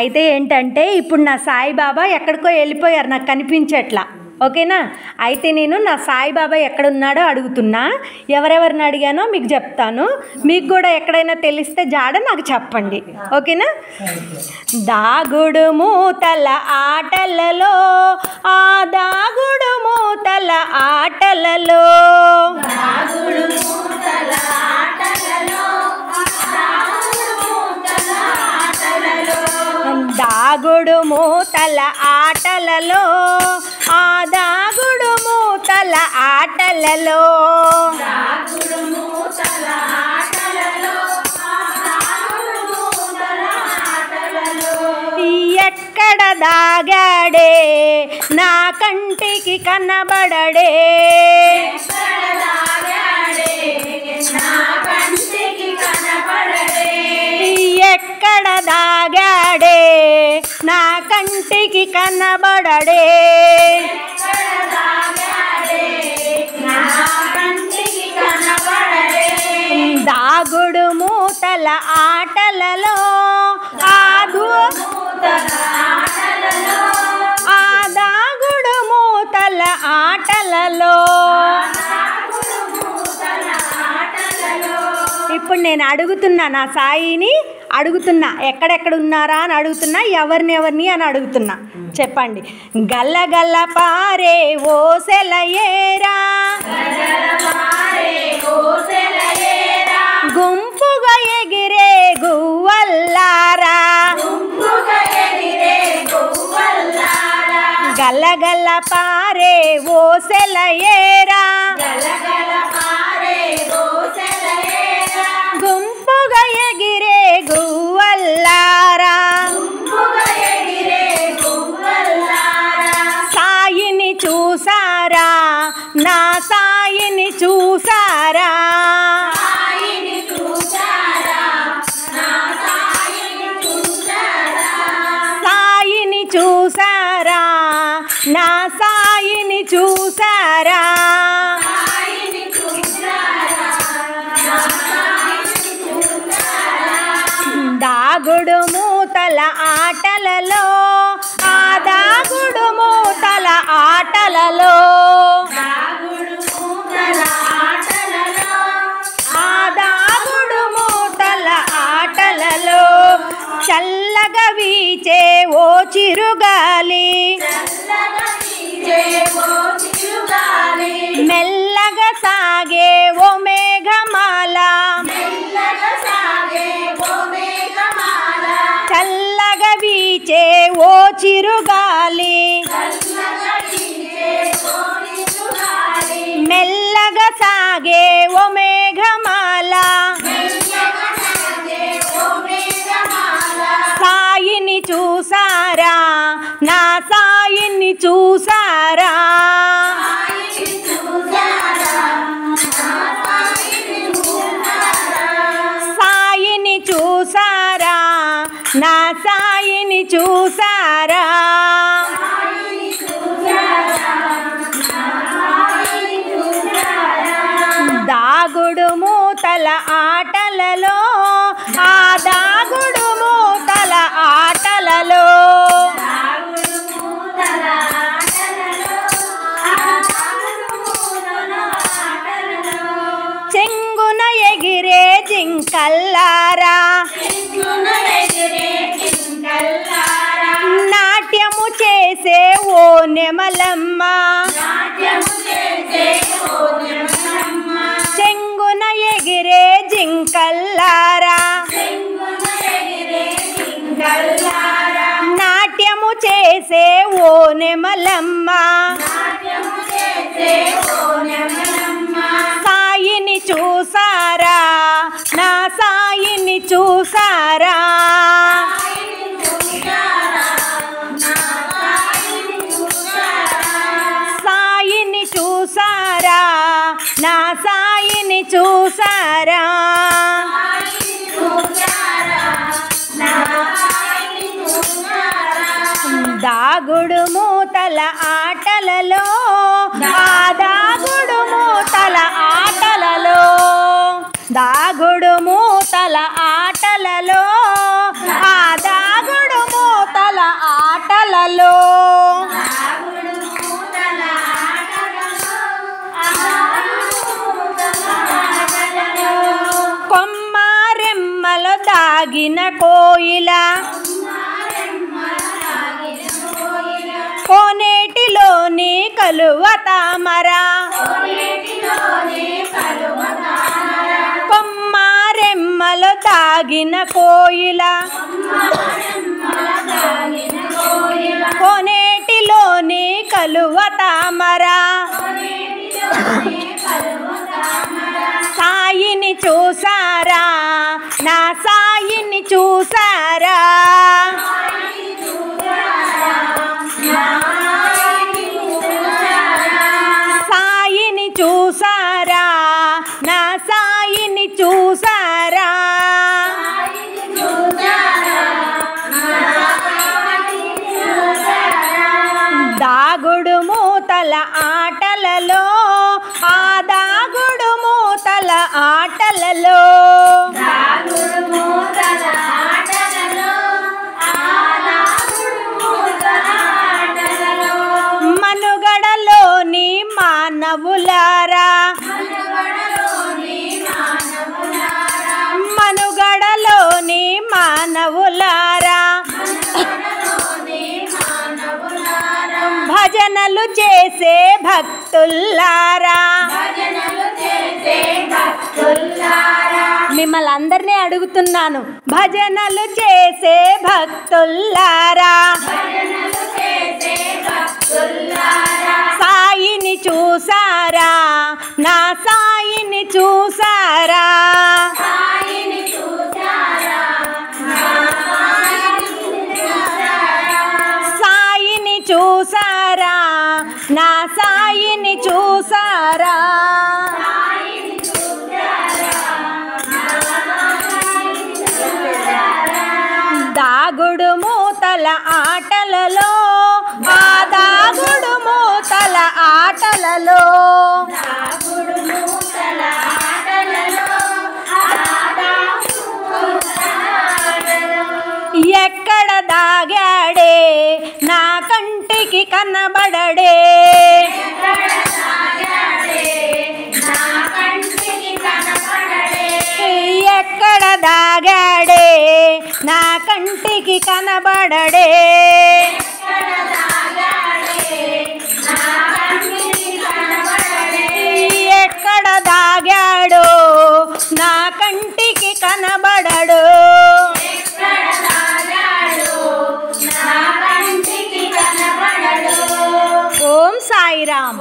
అయితే ఏంటంటే ఇప్పుడు నా సాయిబాబా ఎక్కడికో వెళ్ళిపోయారు, నాకు కనిపించట్లా. ఓకేనా? అయితే నేను నా సాయిబాబా ఎక్కడున్నాడో అడుగుతున్నా. ఎవరెవరిని అడిగానో మీకు చెప్తాను. మీకు కూడా ఎక్కడైనా తెలిస్తే జాడ నాకు చెప్పండి. ఓకేనా? దాగుడు మూతల ఆటలలో, ఆ దాగుడు మూతల ఆటలలో, దాగుడు మూతల ఆటలలో, ఆ దాగుడు మూతల ఆటలలో, ఎక్కడ దాగాడే నా కంటికి కనబడడే, ఎక్కడ దాగాడే నా కంటికి కనబడడే, దాగుడు మూతల ఆటలలో, ఆ దాగుడు మూతల ఆటలలో. ఇప్పుడు నేను అడుగుతున్నా, నా సాయిని అడుగుతున్నా, ఎక్కడెక్కడ ఉన్నారా అని అడుగుతున్నా, ఎవరిని అని అడుగుతున్నా. చెప్పండి. గల్ల గల్ల పారే ఓసెలయేరా, గుంపుగా ఎగిరే గువ్వల్లారా, గల్ల గల్ల పారే ఓసెలయేరా, గుంపుగా ఎగిరే గువ్వల్లారా, సాయిని చూసారా, నా సాయిని చూసారా, సాయిని చూసారా, నా సాయిని చూసారా, దాగుడు మూతల ఆటలలో, ఆ దాగుడు మూతల ఆటలలో, ఆ దాగుడు మూతల ఆటలలో, చల్లగా వీచే ఓ చిరుగాలి, మెల్లగా సాగే ఓ మేఘమాల, చల్లగా వీచే ఓ చిరుగాలి, మెల్లగా సాగే ఓ మేఘమాల, సాయిని చూసారా, నా సాయిని చూసారా, సాయిని చూసారా, నా సాయిని చూసారా, దాగుడు మూతల ఆటలలో, ఆ దాగుడు మూతల ఆటలలో, చెంగున ఎగిరే జింకల్లారా, నాట్యము చేసే ఓ నెమలమ్మ, చెంగున ఎగిరే జింకల్లారా, నాట్యము చేసే ఓ నెమలమ్మ, సాయిని చూసారా, నా సాయిని చూసారా, సాయిని చూసారా, నా సాయిని చూసారా, దాగుడు మూతల ఆటలలో, ఆ దాగుడు మూతల ఆటలలో, దాగుడు మూతల ఆటలలో, ఆ దాగుడు మూతల కలువ తామర కొమ్మారెమ్మలు తాగిన కోయిల కోనేటిలోని కలువ తామర సాయిని చూసారా నా సాయిని చూసారా సాయిని చూసారా నా సాయిని చూసారా దాగుడు మూతల ఆటలలో ఆ దాగుడు మూతల ఆటలలో మనుగడలోని మానవులారా మనుగడలోని మానవులారా భజనలు చేసే భక్తుల్లారా మిమ్మల్ని అందరినీ అడుగుతున్నాను భజనలు చేసే భక్తుల్లారా సాయిని చూసారా నా సాయిని చూసారా సాయిని చూసారా నా సాయిని చూసారా దాగుడు మూతల ఆటలలో ఆ దాగుడు మూతల ఆటలలో ఎక్కడ దాగాడే నా కంటికి కనబడడే ఎక్కడ దాగాడే నా కంటికి కనబడడే ఎక్కడ దాగాడో నా కంటికి కనబడడు ఓం సాయిరామ్.